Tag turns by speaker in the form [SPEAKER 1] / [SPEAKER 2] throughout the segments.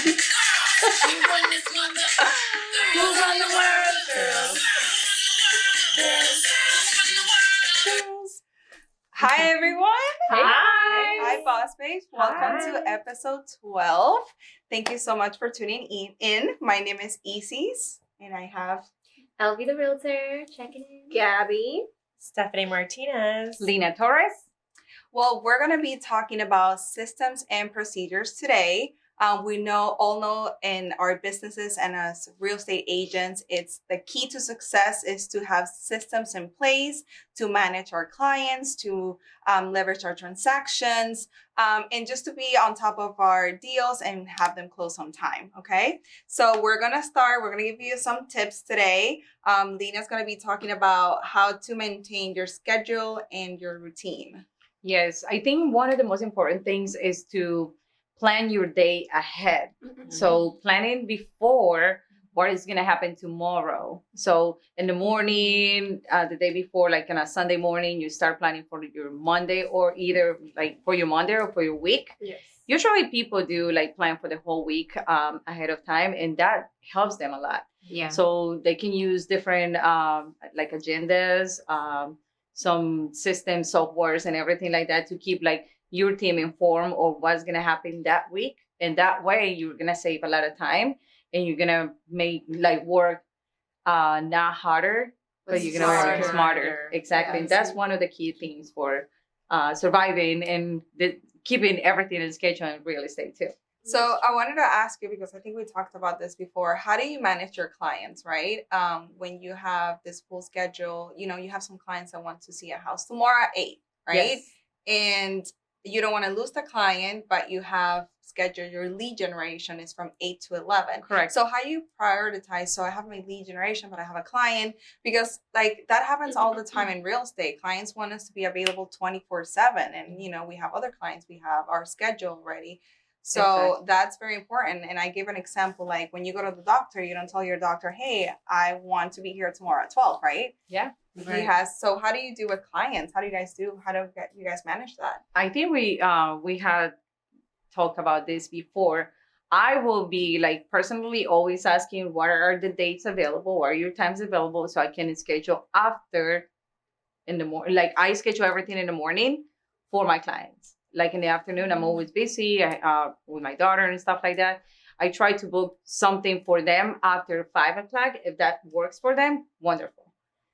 [SPEAKER 1] Who's on the world, girls? Girls. Hi, everyone. Hi, Boss Babes. Welcome to episode 12. Thank you so much for tuning in. My name is Isis, and I have
[SPEAKER 2] Elvie the Realtor checking in.
[SPEAKER 3] Gabby.
[SPEAKER 4] Stephanie Martinez.
[SPEAKER 3] Lena Torres.
[SPEAKER 1] Well, we're going to be talking about systems and procedures today. We all know in our businesses and as real estate agents, it's the key to success is to have systems in place to manage our clients, to leverage our transactions, and just to be on top of our deals and have them close on time. Okay, so we're gonna start. We're gonna give you some tips today. Lena's gonna be talking about how to maintain your schedule and your routine.
[SPEAKER 3] Yes, I think one of the most important things is to plan your day ahead.
[SPEAKER 2] Mm-hmm.
[SPEAKER 3] So planning before what is going to happen tomorrow. So in the morning, the day before, like on a Sunday morning, you start planning for your Monday or either like for your Monday or for your week.
[SPEAKER 2] Yes.
[SPEAKER 3] Usually people do like plan for the whole week ahead of time, and that helps them a lot.
[SPEAKER 2] Yeah.
[SPEAKER 3] So they can use different like agendas, some system softwares and everything like that to keep like your team informed of what's going to happen that week. And that way you're going to save a lot of time and you're going to make like work not harder, but you're going to work smarter. Exactly.
[SPEAKER 1] Yeah,
[SPEAKER 3] And that's one of the key things for surviving and keeping everything in schedule in real estate too.
[SPEAKER 1] So I wanted to ask you, because I think we talked about this before, how do you manage your clients, right? When you have this full schedule, you have some clients that want to see a house tomorrow at 8, right?
[SPEAKER 3] Yes.
[SPEAKER 1] And you don't want to lose the client, but you have scheduled your lead generation is from 8 to 11.
[SPEAKER 3] Correct.
[SPEAKER 1] So how you prioritize? So I have my lead generation, but I have a client, because like that happens all the time in real estate. Clients want us to be available 24/7. And, we have other clients, we have our schedule ready. So
[SPEAKER 3] Exactly.
[SPEAKER 1] that's very important. And I give an example, like when you go to the doctor, you don't tell your doctor, hey, I want to be here tomorrow at 12, right?
[SPEAKER 3] Yeah.
[SPEAKER 1] He has. So how do you do with clients? How do you guys manage that?
[SPEAKER 3] I think we had talked about this before. I will be like personally always asking what are the dates available, what are your times available, so I can schedule after in the morning. Like I schedule everything in the morning for my clients. Like in the afternoon, I'm always busy with my daughter and stuff like that. I try to book something for them after 5 o'clock. If that works for them, wonderful.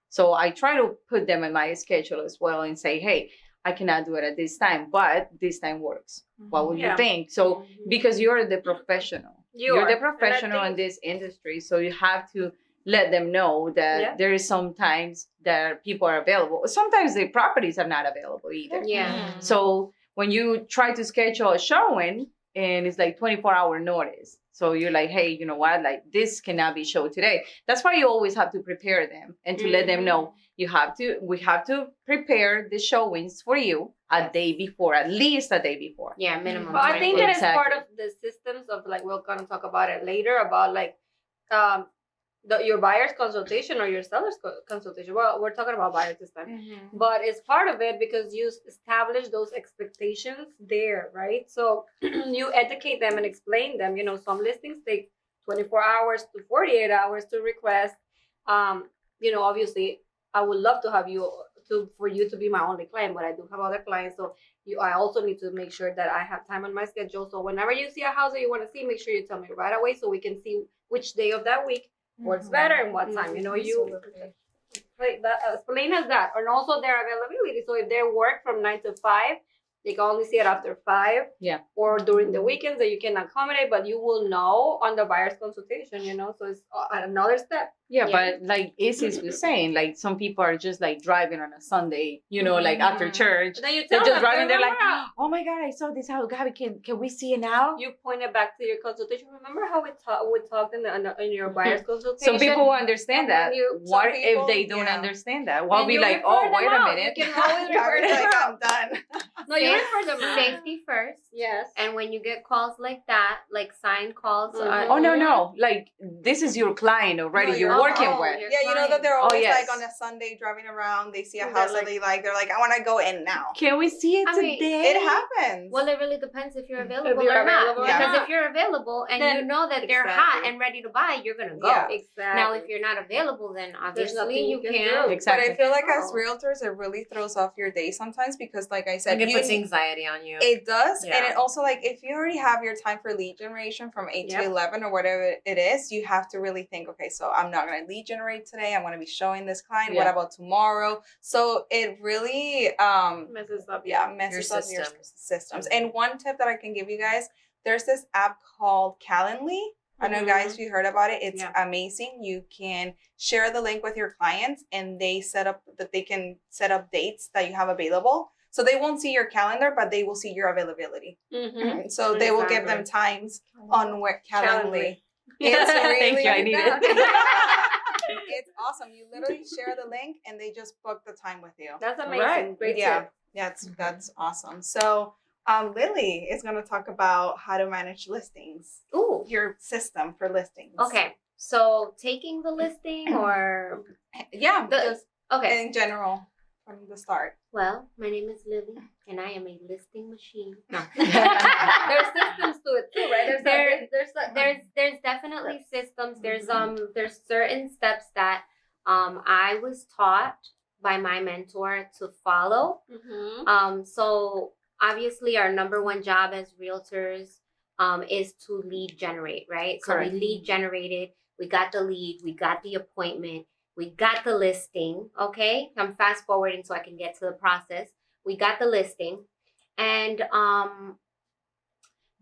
[SPEAKER 3] So I try to put them in my schedule as well and say, hey, I cannot do it at this time, but this time works. What would you think? So because you're the professional, you're the professional in this industry. So you have to let them know that there is sometimes that people are available. Sometimes the properties are not available either.
[SPEAKER 2] Yeah.
[SPEAKER 3] So when you try to schedule a showing and it's like 24-hour notice. So you're like, hey, you know what? Like this cannot be shown today. That's why you always have to prepare them and to let them know we have to prepare the showings for you a day before, at least a day before.
[SPEAKER 2] Yeah, minimum.
[SPEAKER 5] Well, I think that is part
[SPEAKER 3] Exactly.
[SPEAKER 5] of the systems of like we're gonna talk about it later about like your buyer's consultation or your seller's consultation. Well, we're talking about buyers this time, but it's part of it because you establish those expectations there, right? So you educate them and explain them. Some listings take 24 hours to 48 hours to request. Obviously, I would love to have for you to be my only client, but I do have other clients, so I also need to make sure that I have time on my schedule. So whenever you see a house that you want to see, make sure you tell me right away so we can see which day of that week works better and what time. You explain us that, and also their availability. So if they work from 9 to 5, they can only see it after 5.
[SPEAKER 3] Yeah.
[SPEAKER 5] Or during the weekends that you can accommodate, but you will know on the buyer's consultation. So it's another step.
[SPEAKER 3] Yeah, but like Isis was saying, like some people are just like driving on a Sunday, like after church.
[SPEAKER 5] Then you
[SPEAKER 3] They're
[SPEAKER 5] tell
[SPEAKER 3] just
[SPEAKER 5] them,
[SPEAKER 3] driving. They're like,
[SPEAKER 5] "Remember
[SPEAKER 3] oh my God, I saw this house. Gabby, can we see it now?
[SPEAKER 5] you point it back to your consultation. Remember how we talked in your buyer's consultation?
[SPEAKER 3] Some people will understand
[SPEAKER 5] And then
[SPEAKER 3] that.
[SPEAKER 5] some
[SPEAKER 3] What
[SPEAKER 1] people,
[SPEAKER 3] if they don't
[SPEAKER 1] yeah.
[SPEAKER 3] understand that? Well,
[SPEAKER 5] And
[SPEAKER 3] be
[SPEAKER 5] you
[SPEAKER 3] like,
[SPEAKER 5] refer
[SPEAKER 3] oh,
[SPEAKER 5] them
[SPEAKER 3] wait a
[SPEAKER 5] out.
[SPEAKER 3] minute.
[SPEAKER 5] You can always refer
[SPEAKER 1] Gary's
[SPEAKER 5] them
[SPEAKER 1] like,
[SPEAKER 5] out.
[SPEAKER 1] I'm done.
[SPEAKER 5] No, you refer them out.
[SPEAKER 2] Safety first.
[SPEAKER 5] Yes.
[SPEAKER 2] And when you get calls like that, like signed calls,
[SPEAKER 5] Mhm.
[SPEAKER 3] Oh no, like this is your client already.
[SPEAKER 1] No,
[SPEAKER 3] you're
[SPEAKER 1] you're-
[SPEAKER 3] working
[SPEAKER 2] oh,
[SPEAKER 3] with.
[SPEAKER 2] you're-
[SPEAKER 1] Yeah, you know that they're
[SPEAKER 3] Oh,
[SPEAKER 1] always
[SPEAKER 3] yes.
[SPEAKER 1] like on a Sunday driving around. They see a
[SPEAKER 5] And
[SPEAKER 1] house
[SPEAKER 5] they're
[SPEAKER 1] that they like. They're like, I want to go in now.
[SPEAKER 3] Can we see it
[SPEAKER 2] I mean,
[SPEAKER 3] today?
[SPEAKER 1] It happens.
[SPEAKER 2] Well, it really depends if you're available
[SPEAKER 5] you're
[SPEAKER 2] or not.
[SPEAKER 5] available or
[SPEAKER 2] Because
[SPEAKER 5] not.
[SPEAKER 2] if you're available and
[SPEAKER 5] Then-
[SPEAKER 2] you know that they're
[SPEAKER 5] Exactly.
[SPEAKER 2] hot and ready to buy, you're gonna go.
[SPEAKER 1] Yeah.
[SPEAKER 5] Exactly.
[SPEAKER 2] Now, if you're not available, then obviously
[SPEAKER 5] nothing
[SPEAKER 2] you
[SPEAKER 5] you can
[SPEAKER 2] can't.
[SPEAKER 5] do.
[SPEAKER 3] Exactly.
[SPEAKER 1] But I feel like as
[SPEAKER 2] Oh.
[SPEAKER 1] realtors, it really throws off your day sometimes because, like I said,
[SPEAKER 4] Like it
[SPEAKER 1] you
[SPEAKER 4] puts anxiety on you.
[SPEAKER 1] it does, and
[SPEAKER 4] Yeah.
[SPEAKER 1] it also like if you already have your time for lead generation from 8
[SPEAKER 5] Yep.
[SPEAKER 1] to 11 or whatever it is, you have to really think, okay, so I'm not going to lead generate today. I'm going to be showing this client. What
[SPEAKER 3] Yeah.
[SPEAKER 1] about tomorrow? So it really
[SPEAKER 5] messes up.
[SPEAKER 1] messes up your
[SPEAKER 4] systems.
[SPEAKER 1] systems. And one tip that I can give you guys, there's this app called Calendly. I know, guys, if you heard about it, it's
[SPEAKER 5] Yeah.
[SPEAKER 1] amazing. You can share the link with your clients, and they can set up dates that you have available. So they won't see your calendar, but they will see your availability.
[SPEAKER 5] Mm-hmm.
[SPEAKER 1] So they will give them
[SPEAKER 5] Exactly.
[SPEAKER 1] times on where Calendly.
[SPEAKER 5] Calendly.
[SPEAKER 1] It's
[SPEAKER 3] Thank
[SPEAKER 1] really
[SPEAKER 3] you, I need it.
[SPEAKER 1] It's awesome. You literally share the link, and they just book the time with you.
[SPEAKER 5] That's amazing.
[SPEAKER 3] Right.
[SPEAKER 5] Great
[SPEAKER 1] Yeah.
[SPEAKER 5] tip.
[SPEAKER 1] That's awesome. So Lily is going to talk about how to manage listings,
[SPEAKER 2] Ooh.
[SPEAKER 1] your system for listings.
[SPEAKER 2] Okay. So taking the listing or
[SPEAKER 1] Yeah,
[SPEAKER 2] The-
[SPEAKER 1] just
[SPEAKER 2] okay.
[SPEAKER 1] in general from the start.
[SPEAKER 2] Well, my name is Lily, and I am a listing machine. No.
[SPEAKER 5] There's systems to it too, right?
[SPEAKER 2] There's definitely systems. There's certain steps that I was taught by my mentor to follow.
[SPEAKER 5] Mm-hmm.
[SPEAKER 2] So obviously our number one job as realtors is to lead generate, right?
[SPEAKER 3] Correct.
[SPEAKER 2] So we lead generated, we got the lead, we got the appointment, we got the listing. Okay, I'm fast forwarding so I can get to the process. We got the listing, and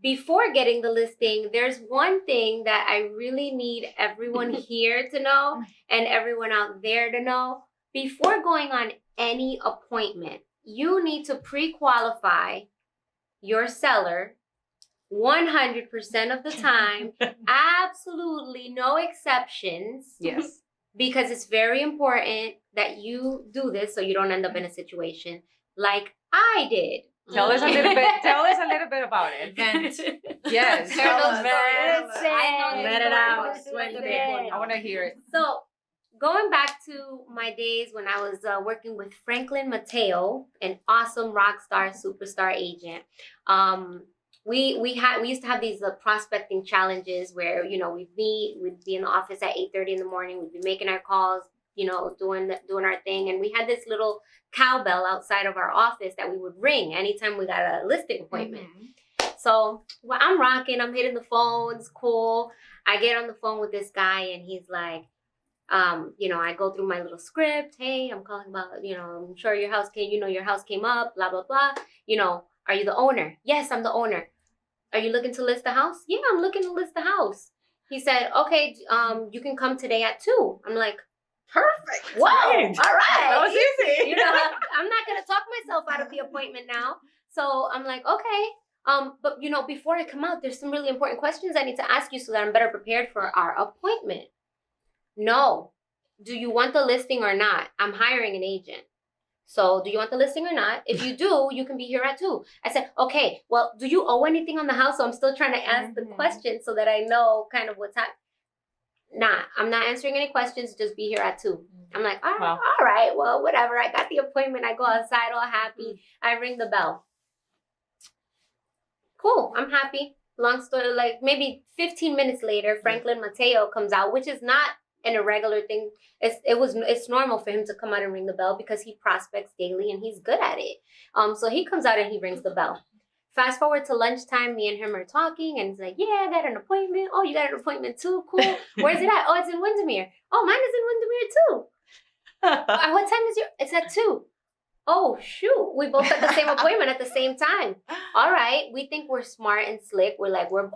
[SPEAKER 2] before getting the listing, there's one thing that I really need everyone here to know and everyone out there to know. Before going on any appointment, you need to pre-qualify your seller 100% of the time, absolutely no exceptions,
[SPEAKER 3] Yes.
[SPEAKER 2] because it's very important that you do this so you don't end up in a situation like I did.
[SPEAKER 3] Tell us a little bit. Tell us a little bit about it.
[SPEAKER 4] Vent.
[SPEAKER 3] Yes.
[SPEAKER 2] Tell
[SPEAKER 3] Tell
[SPEAKER 2] us.
[SPEAKER 3] us.
[SPEAKER 2] Listen.
[SPEAKER 5] I know
[SPEAKER 4] Let it out.
[SPEAKER 5] Sweat
[SPEAKER 2] Listen.
[SPEAKER 3] I want to hear it.
[SPEAKER 2] So, going back to my days when I was working with Franklin Mateo, an awesome rock star, superstar agent, we used to have these prospecting challenges where we'd be in the office at 8:30 in the morning. We'd be making our calls, doing our thing, and we had this little cowbell outside of our office that we would ring anytime we got a listing appointment. So I'm rocking, I'm hitting the phones, cool. I get on the phone with this guy and he's like, I go through my little script. Hey, I'm calling about, I'm sure your house came up, blah, blah, blah. Are you the owner? Yes, I'm the owner. Are you looking to list the house? Yeah, I'm looking to list the house. He said, okay, you can come today at 2. I'm like,
[SPEAKER 1] Perfect.
[SPEAKER 2] whoa,
[SPEAKER 3] Right.
[SPEAKER 2] all right.
[SPEAKER 3] That was easy.
[SPEAKER 2] I'm not going to talk myself out of the appointment now. So I'm like, okay. But before I come out, there's some really important questions I need to ask you so that I'm better prepared for our appointment. No. Do you want the listing or not? I'm hiring an agent. So do you want the listing or not? If you do, you can be here at 2. I said, okay, well, do you owe anything on the house? So I'm still trying to ask the question so that I know kind of what's happening. Nah, I'm not answering any questions. Just be here at 2. I'm like, all right,
[SPEAKER 3] Wow.
[SPEAKER 2] all right, well, whatever. I got the appointment. I go outside all happy. I ring the bell. Cool, I'm happy. Long story, like maybe 15 minutes later, Franklin Mateo comes out, which is not an irregular thing. It's normal for him to come out and ring the bell because he prospects daily and he's good at it. So he comes out and he rings the bell. Fast forward to lunchtime, me and him are talking, and he's like, yeah, I got an appointment. Oh, you got an appointment too? Cool. Where's it at? Oh, it's in Windermere. Oh, mine is in Windermere too. What time is it's at 2. Oh, shoot. We both had the same appointment at the same time. All right. We think we're smart and slick. We're like, we're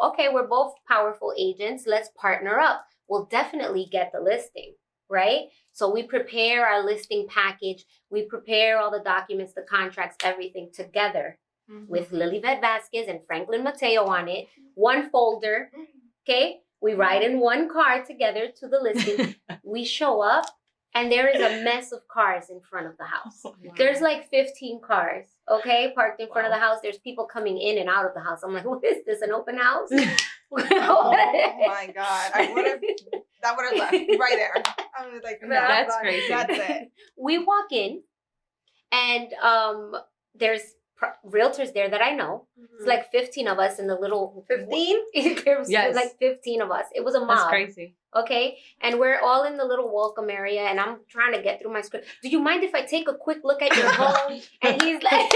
[SPEAKER 2] both powerful agents. Let's partner up. We'll definitely get the listing, right? So we prepare our listing package. We prepare all the documents, the contracts, everything together with Lilibet Vasquez and Franklin Mateo on it. One folder, okay? We ride in one car together to the listing. We show up, and there is a mess of cars in front of the house. There's like 15 cars, okay, parked in front of the house. There's people coming in and out of the house. I'm like, what is this, an open house?
[SPEAKER 1] Oh my God. That would have left right there. I was like, no,
[SPEAKER 3] That's crazy.
[SPEAKER 1] That's it.
[SPEAKER 2] We walk in, and there's realtors there that I know. It's like 15 of us in the little
[SPEAKER 5] 15.
[SPEAKER 2] There was
[SPEAKER 3] Yes.
[SPEAKER 2] like 15 of us. It was a mob.
[SPEAKER 3] That's crazy.
[SPEAKER 2] Okay, and we're all in the little welcome area, and I'm trying to get through my script. Do you mind if I take a quick look at your home? And he's like,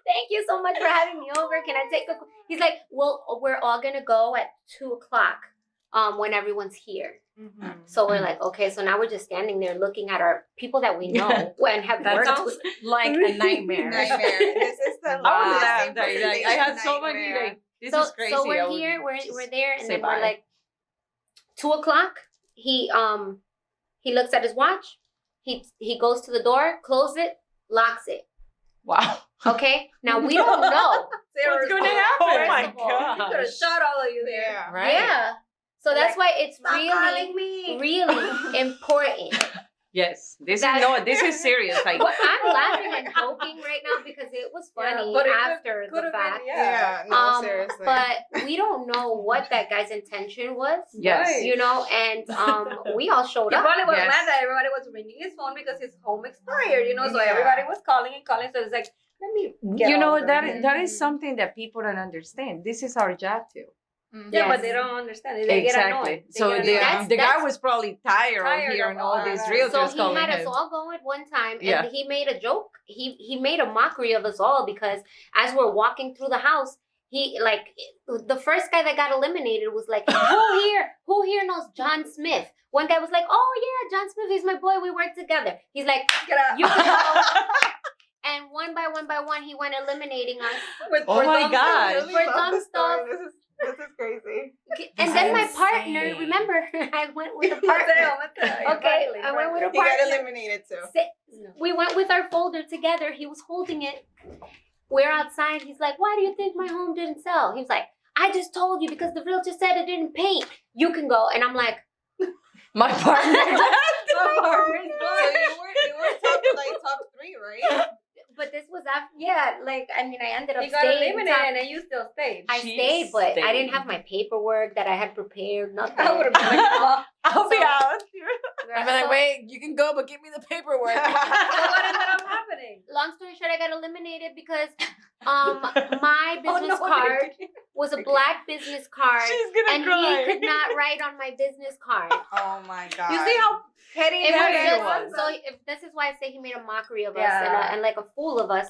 [SPEAKER 2] thank you so much for having me over. Can I take a? He's like, well, we're all gonna go at 2:00, when everyone's here.
[SPEAKER 1] Mm-hmm.
[SPEAKER 2] So we're like, okay, so now we're just standing there looking at our people that we know and have
[SPEAKER 4] That
[SPEAKER 2] worked
[SPEAKER 4] sounds
[SPEAKER 2] with.
[SPEAKER 4] like a nightmare.
[SPEAKER 1] Nightmare. This is the
[SPEAKER 3] I would
[SPEAKER 1] longest
[SPEAKER 3] laugh. Like, I
[SPEAKER 1] impersonation
[SPEAKER 3] had so many
[SPEAKER 1] nightmare.
[SPEAKER 3] like this
[SPEAKER 2] So
[SPEAKER 3] is crazy.
[SPEAKER 2] so
[SPEAKER 3] I
[SPEAKER 2] we're
[SPEAKER 3] would
[SPEAKER 2] here,
[SPEAKER 3] just
[SPEAKER 2] we're there, and
[SPEAKER 3] say
[SPEAKER 2] then
[SPEAKER 3] bye.
[SPEAKER 2] we're like 2:00. He looks at his watch. He goes to the door, closes it, locks it.
[SPEAKER 3] Wow.
[SPEAKER 2] Okay, now we don't know.
[SPEAKER 3] What's going to
[SPEAKER 5] Seriously.
[SPEAKER 3] happen?
[SPEAKER 4] Oh my
[SPEAKER 5] First of all, he could have
[SPEAKER 4] gosh.
[SPEAKER 5] shot all of you there.
[SPEAKER 1] Yeah.
[SPEAKER 4] Right.
[SPEAKER 2] Yeah, so that's why it's
[SPEAKER 5] Stop
[SPEAKER 2] really,
[SPEAKER 5] calling me.
[SPEAKER 2] really important.
[SPEAKER 3] Yes. This
[SPEAKER 2] That-
[SPEAKER 3] is no. This is serious. Like
[SPEAKER 2] But I'm laughing and joking right now because it was funny
[SPEAKER 5] but it
[SPEAKER 2] after the
[SPEAKER 5] Could've been,
[SPEAKER 2] fact.
[SPEAKER 1] Yeah, no, seriously.
[SPEAKER 2] But we don't know what that guy's intention was.
[SPEAKER 3] yes.
[SPEAKER 5] Right.
[SPEAKER 2] You know, and we all showed
[SPEAKER 5] He
[SPEAKER 2] up.
[SPEAKER 5] probably was
[SPEAKER 3] Yes.
[SPEAKER 5] mad that everybody was ringing his phone because his home expired, So
[SPEAKER 1] Yeah.
[SPEAKER 5] everybody was calling and calling. So it's like, let me get
[SPEAKER 3] You know
[SPEAKER 5] over
[SPEAKER 3] that
[SPEAKER 5] it.
[SPEAKER 3] that is something that people don't understand. This is our job too.
[SPEAKER 5] Yeah, but
[SPEAKER 2] Yes.
[SPEAKER 5] they don't understand it. They get annoyed. They
[SPEAKER 3] So
[SPEAKER 5] get
[SPEAKER 3] the,
[SPEAKER 5] annoyed.
[SPEAKER 3] the guy
[SPEAKER 2] That's-
[SPEAKER 3] was probably tired
[SPEAKER 5] Tired
[SPEAKER 3] of hearing
[SPEAKER 5] of
[SPEAKER 3] all
[SPEAKER 5] all
[SPEAKER 3] these
[SPEAKER 5] that.
[SPEAKER 3] realtors
[SPEAKER 2] So he
[SPEAKER 3] calling
[SPEAKER 2] had us
[SPEAKER 3] him.
[SPEAKER 2] all going one time, and
[SPEAKER 3] Yeah.
[SPEAKER 2] he made a joke. He made a mockery of us all because as we're walking through the house, he like the first guy that got eliminated was like, who here knows John Smith? One guy was like, oh yeah, John Smith, he's my boy. We work together. He's like,
[SPEAKER 5] Get out.
[SPEAKER 2] you can go. And one by one, he went eliminating us.
[SPEAKER 3] Oh my
[SPEAKER 5] dumb
[SPEAKER 3] God.
[SPEAKER 5] stuff.
[SPEAKER 2] For dumb stuff.
[SPEAKER 1] This is crazy.
[SPEAKER 2] And then my
[SPEAKER 4] Insane.
[SPEAKER 2] partner, remember, I went with a partner.
[SPEAKER 5] Mateo,
[SPEAKER 2] Okay,
[SPEAKER 5] exactly,
[SPEAKER 2] I went with a
[SPEAKER 1] He got
[SPEAKER 2] partner.
[SPEAKER 1] eliminated too.
[SPEAKER 2] We went with our folder together. He was holding it. We're outside. He's like, why do you think my home didn't sell? He was like, I just told you because the realtor said it didn't paint. You can go. And I'm like,
[SPEAKER 3] My partner.
[SPEAKER 1] So you were top 3, right?
[SPEAKER 2] but this was after, I ended up
[SPEAKER 5] He got
[SPEAKER 2] staying.
[SPEAKER 5] eliminated
[SPEAKER 2] top-
[SPEAKER 5] and then you still stayed.
[SPEAKER 2] I
[SPEAKER 3] She
[SPEAKER 2] stayed, but I
[SPEAKER 3] stayed.
[SPEAKER 2] didn't have my paperwork that I had prepared. Nothing.
[SPEAKER 5] I would have been like,
[SPEAKER 3] I'll be
[SPEAKER 2] So-
[SPEAKER 3] out.
[SPEAKER 4] I'd be like, wait, you can go, but give me the paperwork.
[SPEAKER 5] so what ended up happening?
[SPEAKER 2] Long story short, I got eliminated because my
[SPEAKER 5] Oh,
[SPEAKER 2] business card was a black business card,
[SPEAKER 3] She's gonna
[SPEAKER 2] and
[SPEAKER 3] cry.
[SPEAKER 2] he could not write on my business card.
[SPEAKER 1] Oh my God.
[SPEAKER 5] You see how petty
[SPEAKER 2] It
[SPEAKER 3] Yeah,
[SPEAKER 2] was
[SPEAKER 3] it
[SPEAKER 2] just,
[SPEAKER 3] was.
[SPEAKER 2] so if this is why I say he made a mockery of us
[SPEAKER 5] Yeah.
[SPEAKER 2] and like a fool of us.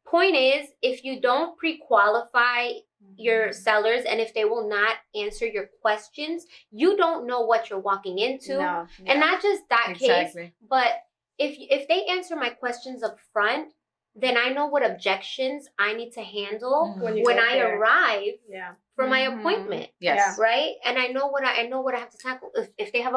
[SPEAKER 2] Point is, if you don't pre-qualify your sellers and if they will not answer your questions, you don't know what you're walking into.
[SPEAKER 5] No.
[SPEAKER 2] And not just that case,
[SPEAKER 3] Exactly.
[SPEAKER 2] but if they answer my questions up front, then I know what objections I need to handle
[SPEAKER 5] When you
[SPEAKER 2] when
[SPEAKER 5] get
[SPEAKER 2] I
[SPEAKER 5] there.
[SPEAKER 2] arrive
[SPEAKER 5] Yeah.
[SPEAKER 2] for my
[SPEAKER 1] Mhm.
[SPEAKER 2] appointment.
[SPEAKER 3] Yes.
[SPEAKER 2] Right, and I know what I have to tackle. If they have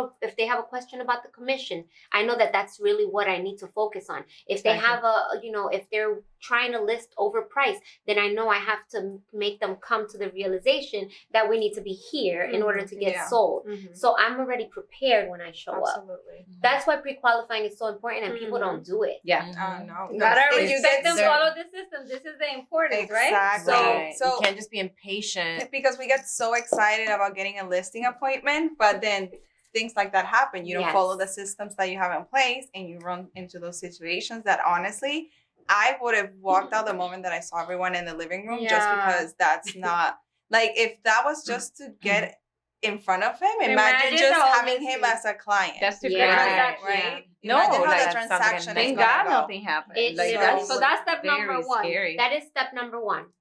[SPEAKER 2] a question about the commission, I know that that's really what I need to focus on. If they
[SPEAKER 3] Exactly.
[SPEAKER 2] have if they're trying to list overpriced, then I know I have to make them come to the realization that we need to be here in order to get
[SPEAKER 1] Yeah.
[SPEAKER 2] sold.
[SPEAKER 5] Mhm.
[SPEAKER 2] So I'm already prepared when I show up.
[SPEAKER 5] Absolutely.
[SPEAKER 2] That's why pre-qualifying is so important, and people
[SPEAKER 5] Mhm.
[SPEAKER 2] don't do it.
[SPEAKER 3] Yeah.
[SPEAKER 1] Oh no.
[SPEAKER 5] Gotta
[SPEAKER 1] If you
[SPEAKER 5] respect
[SPEAKER 1] get
[SPEAKER 5] and
[SPEAKER 1] there-
[SPEAKER 5] follow the system. This is the importance, right?
[SPEAKER 1] Exactly.
[SPEAKER 4] Right.
[SPEAKER 1] So-
[SPEAKER 4] you can't just be impatient.
[SPEAKER 1] because we get so excited about getting a listing appointment, but then things like that happen. You don't
[SPEAKER 2] Yes.
[SPEAKER 1] follow the systems that you have in place, and you run into those situations that honestly, I would have walked out the moment that I saw everyone in the living room, just
[SPEAKER 5] Yeah.
[SPEAKER 1] because that's not like if that was just to get in front of him. Imagine
[SPEAKER 5] Imagine
[SPEAKER 1] just
[SPEAKER 5] the whole
[SPEAKER 1] having him
[SPEAKER 5] listing.
[SPEAKER 1] as a client.
[SPEAKER 3] That's the
[SPEAKER 2] Yeah.
[SPEAKER 3] crazy.
[SPEAKER 5] Transaction.
[SPEAKER 1] right?
[SPEAKER 3] No,
[SPEAKER 1] Imagine how
[SPEAKER 3] like,
[SPEAKER 1] the
[SPEAKER 4] that sounds like a
[SPEAKER 1] transaction
[SPEAKER 3] Thank
[SPEAKER 1] is
[SPEAKER 3] God
[SPEAKER 1] gonna go.
[SPEAKER 3] nothing happened.
[SPEAKER 2] It's
[SPEAKER 3] Like,
[SPEAKER 2] so-
[SPEAKER 3] that's
[SPEAKER 5] So that's step
[SPEAKER 3] very
[SPEAKER 5] number one.
[SPEAKER 3] Scary.
[SPEAKER 2] That is step number one.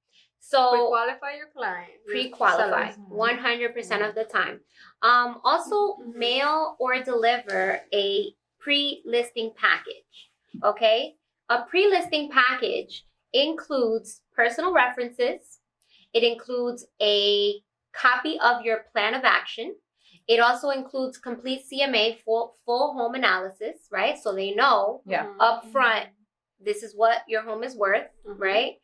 [SPEAKER 2] So
[SPEAKER 5] Pre-qualify your client. your
[SPEAKER 2] pre-qualify
[SPEAKER 5] sellers.
[SPEAKER 2] 100% of the time. Also mail or deliver a pre-listing package. Okay, a pre-listing package includes personal references. It includes a copy of your plan of action. It also includes complete CMA, full home analysis, right? So they know
[SPEAKER 3] Yeah.
[SPEAKER 5] Mhm.
[SPEAKER 2] up front, this is what your home is worth,
[SPEAKER 5] Mhm.
[SPEAKER 2] right?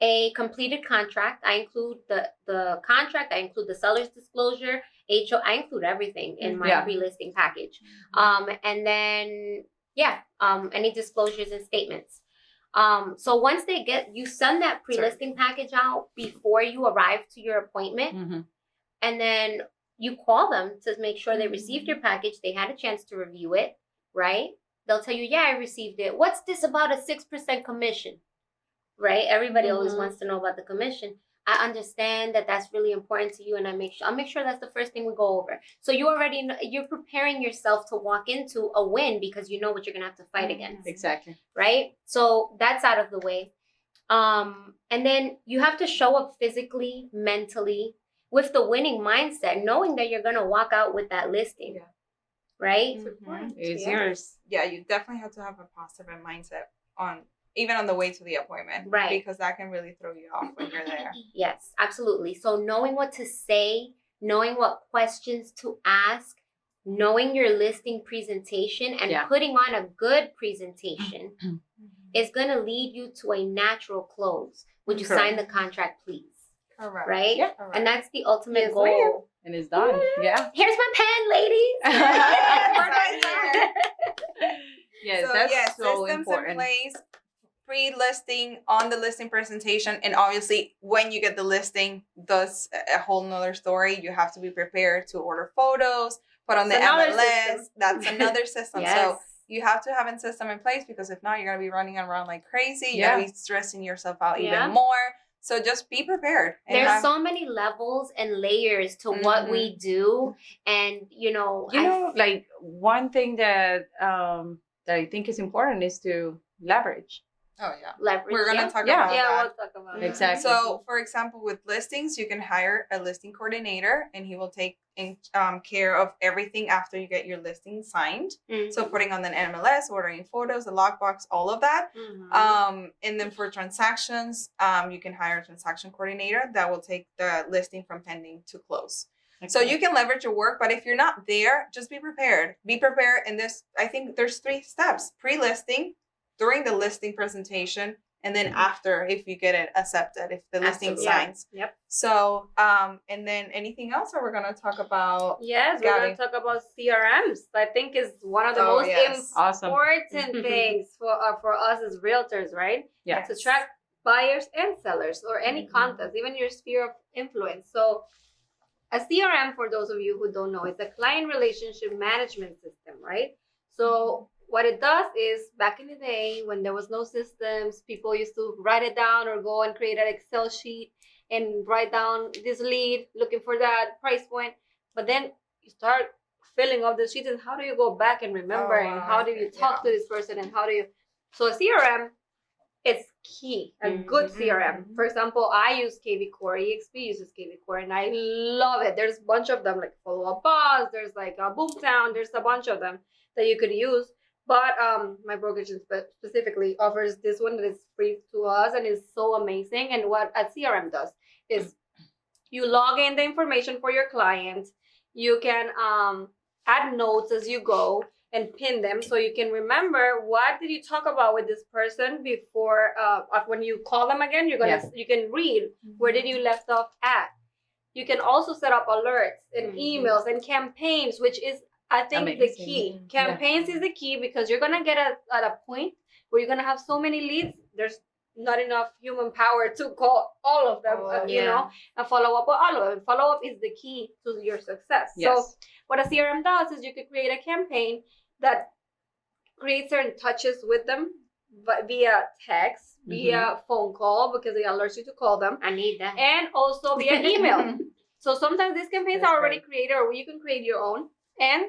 [SPEAKER 2] A completed contract. I include the contract. I include the seller's disclosure I include everything in my
[SPEAKER 3] Yeah.
[SPEAKER 2] pre-listing package. And then any disclosures and statements. So once you send that pre-listing package out before you arrive to your appointment,
[SPEAKER 3] Mhm.
[SPEAKER 2] and then you call them to make sure they received your package, they had a chance to review it, right? They'll tell you, yeah, I received it. What's this about a 6% commission? Right? Everybody always wants to know about the commission. I understand that that's really important to you, and I'll make sure that's the first thing we go over. So you already know, you're preparing yourself to walk into a win because you know what you're gonna have to fight against.
[SPEAKER 3] Exactly.
[SPEAKER 2] Right? So that's out of the way. And then you have to show up physically, mentally, with the winning mindset, knowing that you're gonna walk out with that listing.
[SPEAKER 1] Yeah.
[SPEAKER 2] Right?
[SPEAKER 3] It's
[SPEAKER 5] Yeah.
[SPEAKER 3] yours.
[SPEAKER 1] Yeah, you definitely have to have a positive mindset even on the way to the appointment.
[SPEAKER 2] Right.
[SPEAKER 1] Because that can really throw you off when you're there.
[SPEAKER 2] Yes, absolutely. So knowing what to say, knowing what questions to ask, knowing your listing presentation, and
[SPEAKER 3] Yeah.
[SPEAKER 2] putting on a good presentation is going to lead you to a natural close. Would you sign the contract, please?
[SPEAKER 1] Correct.
[SPEAKER 2] Right?
[SPEAKER 3] Yeah.
[SPEAKER 1] Correct.
[SPEAKER 2] And that's the ultimate
[SPEAKER 5] Yes,
[SPEAKER 2] goal.
[SPEAKER 5] ma'am.
[SPEAKER 3] And it's done. Yeah.
[SPEAKER 2] Here's my pen, ladies.
[SPEAKER 3] Yes,
[SPEAKER 1] So,
[SPEAKER 3] that's so
[SPEAKER 1] systems
[SPEAKER 3] important.
[SPEAKER 1] in place, pre-listing, on the listing presentation, and obviously when you get the listing, that's a whole nother story. You have to be prepared to order photos, put on the
[SPEAKER 5] It's another
[SPEAKER 1] MLS.
[SPEAKER 5] system.
[SPEAKER 1] That's another system.
[SPEAKER 2] Yes.
[SPEAKER 1] So you have to have a system in place because if not, you're gonna be running around like crazy. You're
[SPEAKER 3] Yeah.
[SPEAKER 1] gonna be stressing yourself out
[SPEAKER 5] Yeah.
[SPEAKER 1] even more. So just be prepared. And
[SPEAKER 2] There's
[SPEAKER 1] have-
[SPEAKER 2] so many levels and layers to what we do. And,
[SPEAKER 3] Like one thing that that I think is important is to leverage.
[SPEAKER 1] oh yeah.
[SPEAKER 2] leverage.
[SPEAKER 1] We're gonna
[SPEAKER 2] yeah.
[SPEAKER 1] talk
[SPEAKER 3] Yeah.
[SPEAKER 1] about
[SPEAKER 5] Yeah,
[SPEAKER 1] that.
[SPEAKER 5] we'll talk about it.
[SPEAKER 3] Exactly.
[SPEAKER 1] So, for example, with listings, you can hire a listing coordinator, and he will take care of everything after you get your listing signed. So, putting on the MLS, ordering photos, the lockbox, all of that. And then for transactions, you can hire a transaction coordinator that will take the listing from pending to close. So you can leverage your work, but if you're not there, just be prepared. Be prepared in this. I think there's 3 steps: pre-listing, during the listing presentation, and then after if you get it accepted, if the listing
[SPEAKER 2] Absolutely.
[SPEAKER 1] signs.
[SPEAKER 5] Yep.
[SPEAKER 1] So and then anything else, or we're gonna talk about
[SPEAKER 5] Yes, we're
[SPEAKER 1] Gabby.
[SPEAKER 5] going to talk about CRMs. I think is one of the
[SPEAKER 1] Oh,
[SPEAKER 5] most
[SPEAKER 1] yes.
[SPEAKER 3] Awesome.
[SPEAKER 5] important things for us as realtors, right?
[SPEAKER 3] Yeah.
[SPEAKER 5] To track buyers and sellers or any contest, even your sphere of influence. So a CRM, for those of you who don't know, it's a client relationship management system, right? So what it does is back in the day when there was no systems, people used to write it down or go and create an Excel sheet and write down this lead, looking for that price point. But then you start filling up the sheets, and how do you go back and remember,
[SPEAKER 1] Oh,
[SPEAKER 5] and how do you
[SPEAKER 1] okay,
[SPEAKER 5] talk
[SPEAKER 1] yeah.
[SPEAKER 5] to this person, and how do you? So a CRM, it's key. A good CRM. For example, I use KV Core. EXP uses KV Core, and I love it. There's a bunch of them, like Follow Up Boss. There's like a Boomtown. There's a bunch of them that you could use. But my brokerage specifically offers this one that is free to us and is so amazing. And what a CRM does is you log in the information for your client. You can add notes as you go and pin them so you can remember what did you talk about with this person before when you call them again. You can read where did you left off at. You can also set up alerts and emails and campaigns, which is I think the
[SPEAKER 3] Amazing.
[SPEAKER 5] key. Campaigns is the key because you're gonna get at a point where you're gonna have so many leads. There's not enough human power to call all of them, you know, and follow up with all of them. Follow up is the key to your success.
[SPEAKER 3] Yes.
[SPEAKER 5] So what a CRM does is you could create a campaign that creates certain touches with them via text, via phone call because it alerts you to call them,
[SPEAKER 2] I need that.
[SPEAKER 5] and also via email. So sometimes these campaigns
[SPEAKER 3] That's
[SPEAKER 5] are already created, or you can create your own. And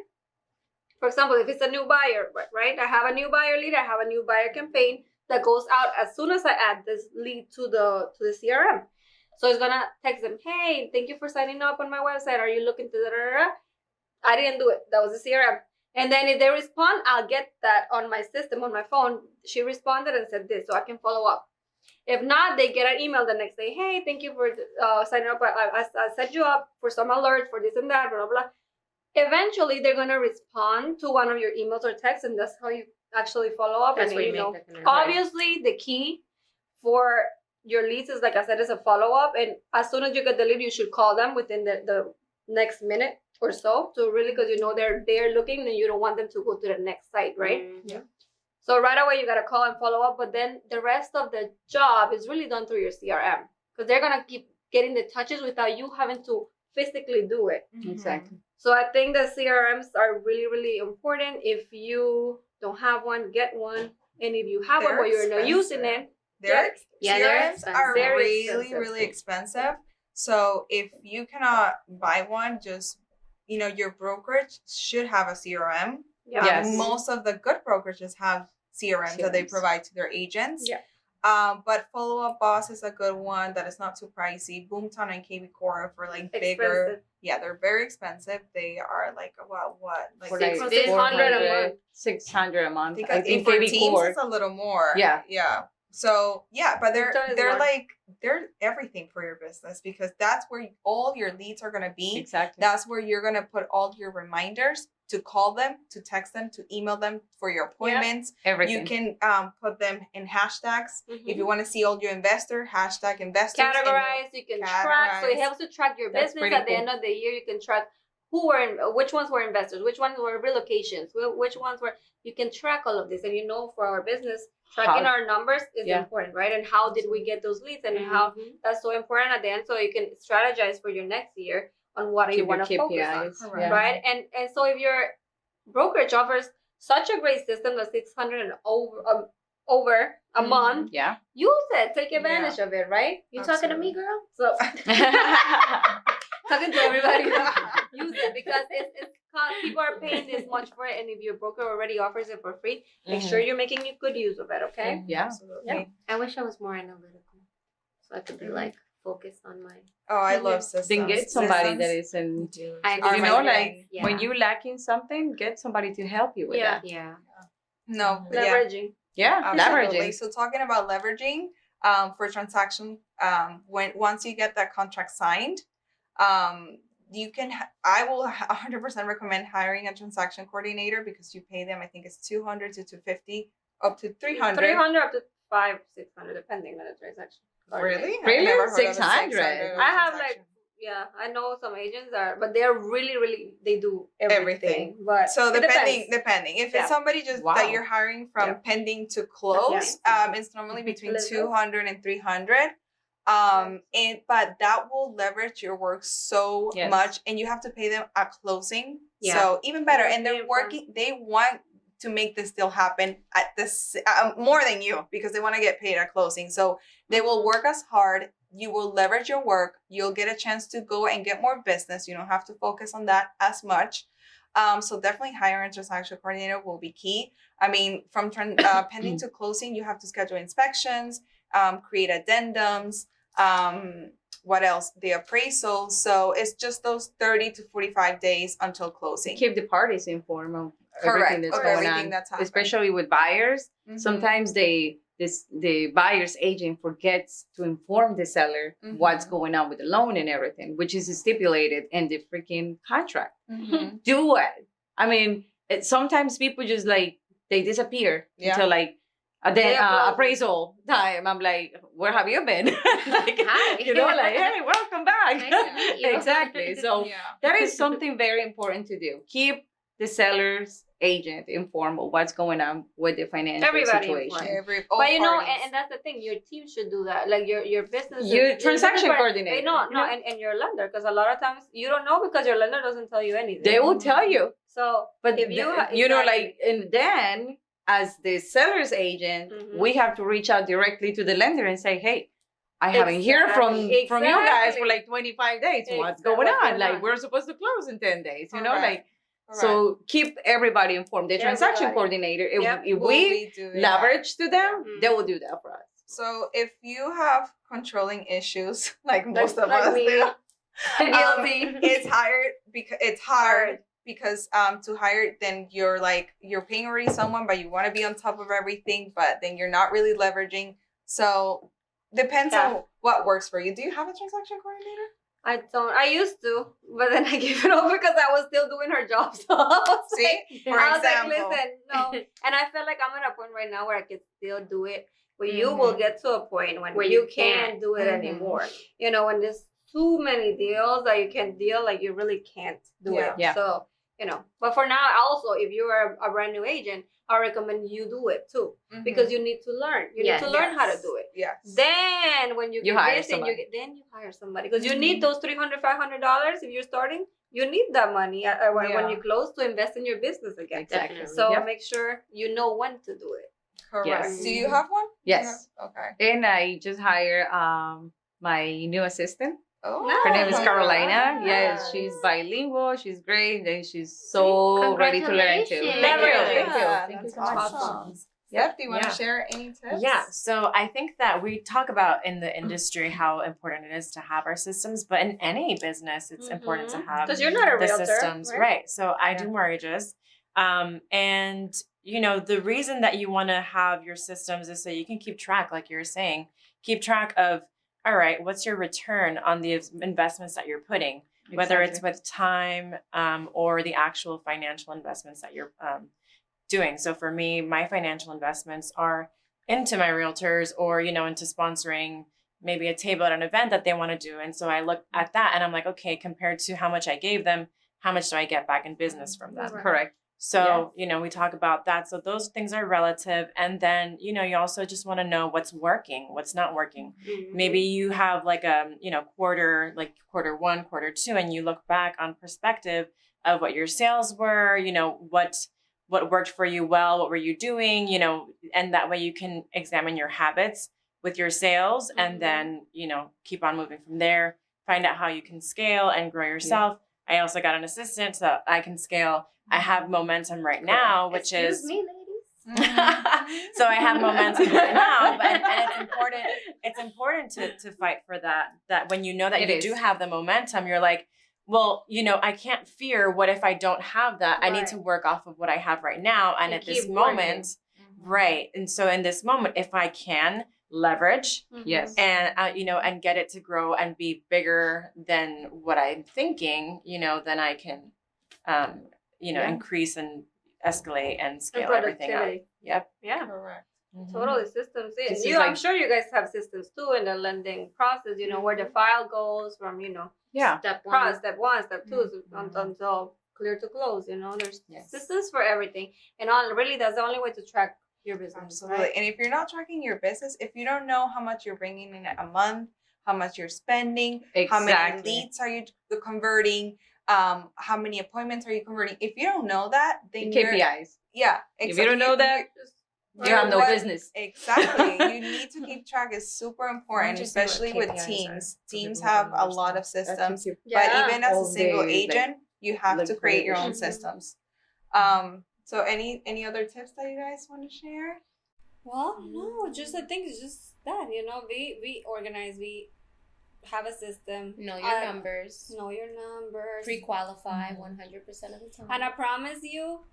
[SPEAKER 5] for example, if it's a new buyer, right? I have a new buyer lead. I have a new buyer campaign that goes out as soon as I add this lead to the CRM. So it's gonna text them, "Hey, thank you for signing up on my website. Are you looking to da-da-da-da?" I didn't do it. That was the CRM. And then if they respond, I'll get that on my system, on my phone. She responded and said this, so I can follow up. If not, they get an email the next day. "Hey, thank you for signing up. I set you up for some alerts for this and that, blah, blah, blah." Eventually, they're going to respond to one of your emails or texts, and that's how you actually follow up.
[SPEAKER 2] That's
[SPEAKER 5] And,
[SPEAKER 2] where you
[SPEAKER 5] you know,
[SPEAKER 2] make the connection.
[SPEAKER 5] obviously, the key for your leads is, like I said, is a follow-up. And as soon as you get the lead, you should call them within the next minute or so to really, because you know they're looking and you don't want them to go to the next site, right?
[SPEAKER 2] Yeah.
[SPEAKER 5] So right away you gotta call and follow up, but then the rest of the job is really done through your CRM because they're gonna keep getting the touches without you having to physically do it.
[SPEAKER 3] Exactly.
[SPEAKER 5] So I think the CRMs are really, really important. If you don't have one, get one. And if you have one
[SPEAKER 1] They're
[SPEAKER 5] but you're not using
[SPEAKER 1] expensive.
[SPEAKER 5] it,
[SPEAKER 1] They're
[SPEAKER 2] Yeah, they're
[SPEAKER 1] CRMs are
[SPEAKER 2] expensive.
[SPEAKER 5] Very
[SPEAKER 1] really,
[SPEAKER 5] expensive.
[SPEAKER 1] really expensive. So if you cannot buy one, just your brokerage should have a CRM.
[SPEAKER 5] yeah.
[SPEAKER 3] Yes.
[SPEAKER 1] Most of the good brokerages have CRMs that they
[SPEAKER 3] CRMs.
[SPEAKER 1] provide to their agents.
[SPEAKER 5] Yeah.
[SPEAKER 1] But Follow Up Boss is a good one that is not too pricey. Boomtown and KB Core for like bigger.
[SPEAKER 5] Expensive.
[SPEAKER 1] Yeah, they're very expensive. They are like what? Like
[SPEAKER 3] For
[SPEAKER 2] Six-
[SPEAKER 3] like
[SPEAKER 5] 600 a
[SPEAKER 3] 400,
[SPEAKER 5] month.
[SPEAKER 3] 600 a month.
[SPEAKER 1] because
[SPEAKER 3] I think
[SPEAKER 1] for
[SPEAKER 3] maybe
[SPEAKER 1] teams
[SPEAKER 3] core.
[SPEAKER 1] it's a little more.
[SPEAKER 3] Yeah.
[SPEAKER 1] Yeah. So yeah, but they're
[SPEAKER 5] Boomtown is
[SPEAKER 1] they're
[SPEAKER 5] more.
[SPEAKER 1] like they're everything for your business because that's where all your leads are gonna be.
[SPEAKER 3] Exactly.
[SPEAKER 1] That's where you're gonna put all your reminders to call them, to text them, to email them for your appointments.
[SPEAKER 3] Everything.
[SPEAKER 1] You can put them in hashtags. If you
[SPEAKER 5] Mhm.
[SPEAKER 1] want to see all your investor, hashtag investors. and
[SPEAKER 5] Categorize, you can track. So it
[SPEAKER 1] categorize.
[SPEAKER 5] helps to track your
[SPEAKER 3] That's
[SPEAKER 5] business.
[SPEAKER 3] pretty
[SPEAKER 5] At the
[SPEAKER 3] cool.
[SPEAKER 5] end of the year, you can track which ones were investors, which ones were relocations, which ones were. You can track all of this, and for our business, tracking
[SPEAKER 3] How-
[SPEAKER 5] our numbers is
[SPEAKER 3] Yeah.
[SPEAKER 5] important, right? And how did we get those leads, and how
[SPEAKER 2] Mhm.
[SPEAKER 5] that's so important at the end, so you can strategize for your next year on what
[SPEAKER 3] Keep
[SPEAKER 5] you
[SPEAKER 3] your
[SPEAKER 5] want to focus on.
[SPEAKER 3] KPIs.
[SPEAKER 1] Correct.
[SPEAKER 3] Yeah.
[SPEAKER 5] Right, and so if your brokerage offers such a great system, the 600 and over a
[SPEAKER 2] Mhm.
[SPEAKER 5] month,
[SPEAKER 3] Yeah.
[SPEAKER 5] use it, take advantage of it, right?
[SPEAKER 2] You talking to me, girl?
[SPEAKER 5] So talking to everybody, use it because it's people are paying this much for it, and if your broker already offers it for free, make sure you're making good use of it. Okay.
[SPEAKER 3] Yeah.
[SPEAKER 1] Absolutely.
[SPEAKER 5] Yeah.
[SPEAKER 2] I wish I was more analytical, so I could be like focused on my.
[SPEAKER 1] Oh, I
[SPEAKER 5] Mhm.
[SPEAKER 1] love systems.
[SPEAKER 3] Then get somebody
[SPEAKER 1] Systems
[SPEAKER 3] that is in.
[SPEAKER 2] I
[SPEAKER 1] are
[SPEAKER 3] You
[SPEAKER 1] my
[SPEAKER 3] know,
[SPEAKER 1] thing.
[SPEAKER 3] like
[SPEAKER 2] Yeah.
[SPEAKER 3] when you lacking something, get somebody to help you with
[SPEAKER 5] Yeah.
[SPEAKER 3] that.
[SPEAKER 2] Yeah.
[SPEAKER 1] No, but yeah.
[SPEAKER 5] Leveraging.
[SPEAKER 3] Yeah.
[SPEAKER 1] Absolutely.
[SPEAKER 3] Leveraging.
[SPEAKER 1] So talking about leveraging for transaction, once you get that contract signed, you can. I will 100% recommend hiring a transaction coordinator because you pay them. I think it's 200 to 250 up to 300.
[SPEAKER 5] 300 up to 500-600 depending on the transaction.
[SPEAKER 1] Really? I've
[SPEAKER 3] Really?
[SPEAKER 1] never heard of a
[SPEAKER 3] 600?
[SPEAKER 5] I have like
[SPEAKER 1] transaction.
[SPEAKER 5] yeah, I know some agents but they're really they do everything.
[SPEAKER 1] Everything.
[SPEAKER 5] But
[SPEAKER 1] So
[SPEAKER 5] it
[SPEAKER 1] depending,
[SPEAKER 5] depends.
[SPEAKER 1] if
[SPEAKER 5] Yeah.
[SPEAKER 1] it's somebody just
[SPEAKER 3] Wow.
[SPEAKER 1] that you're hiring from
[SPEAKER 5] Yeah.
[SPEAKER 1] pending to close, it's normally between
[SPEAKER 5] Little.
[SPEAKER 1] 200 and 300. But that will leverage your work so
[SPEAKER 3] Yes.
[SPEAKER 1] much, and you have to pay them at closing.
[SPEAKER 2] Yeah.
[SPEAKER 1] So even better,
[SPEAKER 5] Yeah,
[SPEAKER 1] and they're
[SPEAKER 5] pay upfront.
[SPEAKER 1] working. They want to make this deal happen at this more than you because they want to get paid at closing. So they will work as hard. You will leverage your work. You'll get a chance to go and get more business. You don't have to focus on that as much. So definitely hiring a transaction coordinator will be key. I mean, from pending to closing, you have to schedule inspections, create addendums. What else? The appraisal. So it's just those 30 to 45 days until closing.
[SPEAKER 3] Keep the parties informed of
[SPEAKER 1] Correct.
[SPEAKER 3] everything that's
[SPEAKER 1] Of
[SPEAKER 3] going
[SPEAKER 1] everything
[SPEAKER 3] on.
[SPEAKER 1] that's happening.
[SPEAKER 3] Especially with buyers.
[SPEAKER 1] Mhm.
[SPEAKER 3] Sometimes the buyer's agent forgets to inform the seller what's
[SPEAKER 1] Mhm.
[SPEAKER 3] going on with the loan and everything, which is stipulated in the freaking contract.
[SPEAKER 1] Mhm.
[SPEAKER 3] Do it. I mean, sometimes people just like they disappear
[SPEAKER 1] Yeah.
[SPEAKER 3] until like
[SPEAKER 5] Day of closing.
[SPEAKER 3] appraisal time. I'm like, where have you been? Like,
[SPEAKER 2] Hi.
[SPEAKER 3] you know, like, hey, welcome back.
[SPEAKER 2] Nice to meet you.
[SPEAKER 3] Exactly. So
[SPEAKER 1] Yeah.
[SPEAKER 3] that is something very important to do. Keep the seller's agent informed of what's going on with the financial
[SPEAKER 5] Everybody
[SPEAKER 3] situation.
[SPEAKER 5] informed.
[SPEAKER 1] All
[SPEAKER 5] But
[SPEAKER 1] parties.
[SPEAKER 5] and that's the thing. Your team should do that. Like your business.
[SPEAKER 3] Your transaction coordinator.
[SPEAKER 5] No,
[SPEAKER 3] you know?
[SPEAKER 5] and your lender, because a lot of times you don't know because your lender doesn't tell you anything.
[SPEAKER 3] They will tell you.
[SPEAKER 5] So,
[SPEAKER 3] But
[SPEAKER 5] if you
[SPEAKER 3] know, like, and then as the seller's agent,
[SPEAKER 5] Mhm.
[SPEAKER 3] we have to reach out directly to the lender and say, hey, I haven't heard from
[SPEAKER 5] Exactly.
[SPEAKER 3] you guys for like 25 days. What's
[SPEAKER 5] Exactly.
[SPEAKER 3] going
[SPEAKER 5] What's
[SPEAKER 3] on?
[SPEAKER 5] going
[SPEAKER 3] Like,
[SPEAKER 5] on?
[SPEAKER 3] we're supposed to close in 10 days, you know?
[SPEAKER 1] Correct.
[SPEAKER 3] Like, so keep everybody informed. The transaction
[SPEAKER 5] Everybody.
[SPEAKER 3] coordinator, if,
[SPEAKER 5] Yep.
[SPEAKER 3] if
[SPEAKER 1] Will
[SPEAKER 3] we
[SPEAKER 1] do that?
[SPEAKER 3] leverage to them,
[SPEAKER 5] Mhm.
[SPEAKER 3] they will do that for us.
[SPEAKER 1] So if you have controlling issues, like most of
[SPEAKER 5] like
[SPEAKER 1] us
[SPEAKER 5] me.
[SPEAKER 1] do,
[SPEAKER 5] Guilty.
[SPEAKER 1] it's hard because to hire, then you're paying already someone, but you want to be on top of everything, but then you're not really leveraging. So depends
[SPEAKER 5] Yeah.
[SPEAKER 1] on what works for you. Do you have a transaction coordinator?
[SPEAKER 5] I don't. I used to, but then I gave it over because I was still doing her job. So I was
[SPEAKER 1] See,
[SPEAKER 5] like,
[SPEAKER 1] for
[SPEAKER 5] I was
[SPEAKER 1] example.
[SPEAKER 5] like, listen, no. And I feel like I'm at a point right now where I can still do it. But you will get to a point when
[SPEAKER 2] Where
[SPEAKER 5] you
[SPEAKER 2] you
[SPEAKER 5] can't
[SPEAKER 2] can't.
[SPEAKER 5] do it
[SPEAKER 1] Mhm.
[SPEAKER 5] anymore. You know, when this too many deals that you can deal, like you really can't do
[SPEAKER 1] Yeah.
[SPEAKER 5] it.
[SPEAKER 3] Yeah.
[SPEAKER 5] So, but for now, also, if you are a brand new agent, I recommend you do it too, because you need to learn. You
[SPEAKER 2] Yes.
[SPEAKER 5] need to learn how to do it.
[SPEAKER 1] Yes.
[SPEAKER 5] Then when you
[SPEAKER 3] You
[SPEAKER 5] get
[SPEAKER 3] hire
[SPEAKER 5] busy,
[SPEAKER 3] somebody.
[SPEAKER 5] then you hire somebody, because you need those $300, $500 if you're starting. You need that money when
[SPEAKER 1] Yeah.
[SPEAKER 5] you close to invest in your business again.
[SPEAKER 3] Exactly.
[SPEAKER 2] Definitely.
[SPEAKER 5] So
[SPEAKER 3] Yep.
[SPEAKER 5] make sure you know when to do it.
[SPEAKER 1] Correct.
[SPEAKER 3] Yes.
[SPEAKER 1] Do you have one?
[SPEAKER 3] Yes.
[SPEAKER 1] Okay.
[SPEAKER 3] And I just hired my new assistant.
[SPEAKER 1] Oh,
[SPEAKER 3] Her name is
[SPEAKER 5] Nice.
[SPEAKER 3] Carolina. Yes,
[SPEAKER 1] Nice.
[SPEAKER 3] she's bilingual. She's great. And she's so ready to learn too.
[SPEAKER 2] Congratulations.
[SPEAKER 3] Thank you.
[SPEAKER 5] Yeah,
[SPEAKER 3] Thank you.
[SPEAKER 1] that's
[SPEAKER 3] Thank you so
[SPEAKER 1] awesome.
[SPEAKER 3] much.
[SPEAKER 1] Steph, do you want to
[SPEAKER 4] Yeah.
[SPEAKER 1] share any tips?
[SPEAKER 4] Yeah, so I think that we talk about in the industry how important it is to have our systems, but in any business, it's important to have
[SPEAKER 5] Because you're not a
[SPEAKER 4] the
[SPEAKER 5] realtor,
[SPEAKER 4] systems, right? So I do mortgages, and the reason that you want to have your systems is so you can keep track, like you were saying, keep track of, all right, what's your return on the investments that you're putting, whether it's with time or the actual financial investments that you're doing. So for me, my financial investments are into my realtors or, into sponsoring maybe a table at an event that they want to do. And so I look at that and I'm like, okay, compared to how much I gave them, how much do I get back in business from them?
[SPEAKER 5] Right.
[SPEAKER 3] Correct.
[SPEAKER 4] So, we talk about that. So those things are relative. And then, you also just want to know what's working, what's not working. Maybe you have like quarter 1, quarter 2, and you look back on perspective of what your sales were, what worked for you well, what were you doing, and that way you can examine your habits with your sales and then, keep on moving from there, find out how you can scale and grow yourself. I also got an assistant so I can scale. I have momentum right now, which
[SPEAKER 2] Excuse
[SPEAKER 4] is
[SPEAKER 2] me, ladies.
[SPEAKER 4] so I have momentum right now, and it's important. It's important to fight for that. That when you know that
[SPEAKER 3] It
[SPEAKER 4] you
[SPEAKER 3] is.
[SPEAKER 4] do have the momentum, you're like, well, I can't fear. What if I don't have that? I need
[SPEAKER 5] Right.
[SPEAKER 4] to work off of what I have right now, and
[SPEAKER 5] And
[SPEAKER 4] at this
[SPEAKER 5] keep
[SPEAKER 4] moment, right. And so in this moment, if I can leverage
[SPEAKER 3] Yes.
[SPEAKER 4] and and get it to grow and be bigger than what I'm thinking, then I can,
[SPEAKER 3] Yeah.
[SPEAKER 4] increase and escalate and
[SPEAKER 5] And
[SPEAKER 4] scale everything up.
[SPEAKER 5] productivity.
[SPEAKER 4] Yep.
[SPEAKER 5] Yeah.
[SPEAKER 1] Correct.
[SPEAKER 5] Totally systems.
[SPEAKER 3] This is
[SPEAKER 5] I'm
[SPEAKER 3] like-
[SPEAKER 5] sure you guys have systems too in the lending process, where the file goes from,
[SPEAKER 3] Yeah.
[SPEAKER 2] Step one.
[SPEAKER 5] step 1, step 2 until clear to close, there's
[SPEAKER 4] Yes.
[SPEAKER 5] systems for everything. And really that's the only way to track your business.
[SPEAKER 1] Absolutely.
[SPEAKER 5] Right?
[SPEAKER 1] And if you're not tracking your business, if you don't know how much you're bringing in a month, how much you're spending, how many
[SPEAKER 3] Exactly.
[SPEAKER 1] leads are you converting, how many appointments are you converting? If you don't know that, then you're,
[SPEAKER 3] KPIs.
[SPEAKER 1] yeah,
[SPEAKER 3] If you don't know that,
[SPEAKER 1] you're
[SPEAKER 3] you have no
[SPEAKER 1] what-
[SPEAKER 3] business.
[SPEAKER 1] Exactly. You need to keep track. It's super important,
[SPEAKER 4] just know what
[SPEAKER 1] especially with
[SPEAKER 4] KPIs are,
[SPEAKER 1] teams.
[SPEAKER 4] so
[SPEAKER 1] Teams
[SPEAKER 4] people
[SPEAKER 1] have
[SPEAKER 4] don't
[SPEAKER 1] a lot of
[SPEAKER 4] understand.
[SPEAKER 1] systems.
[SPEAKER 5] Yeah.
[SPEAKER 1] But even as a
[SPEAKER 3] all
[SPEAKER 1] single
[SPEAKER 3] day, like,
[SPEAKER 1] agent, you have to
[SPEAKER 3] like,
[SPEAKER 1] create your own
[SPEAKER 3] Mhm.
[SPEAKER 1] systems. So any other tips that you guys want to share?
[SPEAKER 6] Well, no, just I think it's just that, we organize, we have a system.
[SPEAKER 2] Know your numbers.
[SPEAKER 6] Know your numbers.
[SPEAKER 2] Pre-qualify 100% of the time.
[SPEAKER 6] And I promise you,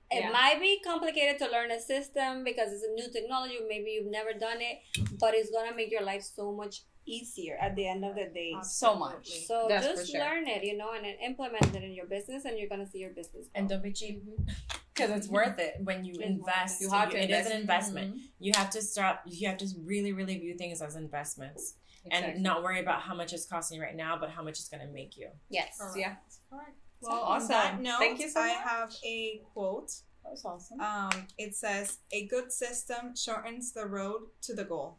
[SPEAKER 6] it might be complicated to learn a system because it's a new technology. Maybe you've never done it, but it's gonna make your life so much easier at the end of the day.
[SPEAKER 7] So much.
[SPEAKER 6] So
[SPEAKER 3] That's for
[SPEAKER 6] just
[SPEAKER 3] sure.
[SPEAKER 6] learn it, and then implement it in your business, and you're gonna see your business grow.
[SPEAKER 7] And don't be cheap. Because it's worth it when you
[SPEAKER 6] It's
[SPEAKER 7] invest.
[SPEAKER 6] worth it. You have to
[SPEAKER 7] It is an
[SPEAKER 6] invest.
[SPEAKER 7] investment. You have to start. You have to really, really view things as investments, and not worry about how much it's costing you right now, but how much it's going to make you.
[SPEAKER 2] Yes.
[SPEAKER 1] Yeah.
[SPEAKER 8] Well,
[SPEAKER 1] Awesome.
[SPEAKER 8] on that note,
[SPEAKER 1] Thank you so
[SPEAKER 8] I
[SPEAKER 1] much.
[SPEAKER 8] have a quote.
[SPEAKER 3] That was awesome.
[SPEAKER 8] It says, "A good system shortens the road to the goal."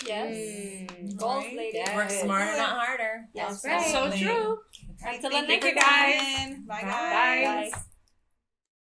[SPEAKER 6] Yes.
[SPEAKER 2] Mm.
[SPEAKER 6] Goals,
[SPEAKER 8] Right?
[SPEAKER 6] ladies.
[SPEAKER 8] Yes.
[SPEAKER 7] Work smarter, not harder.
[SPEAKER 6] That's
[SPEAKER 2] right.
[SPEAKER 6] So
[SPEAKER 7] Absolutely.
[SPEAKER 6] true.
[SPEAKER 8] Okay,
[SPEAKER 6] Until
[SPEAKER 8] thank
[SPEAKER 6] the next
[SPEAKER 8] you for
[SPEAKER 6] guys.
[SPEAKER 8] coming in. Bye,
[SPEAKER 7] Bye.
[SPEAKER 8] guys.
[SPEAKER 6] Bye.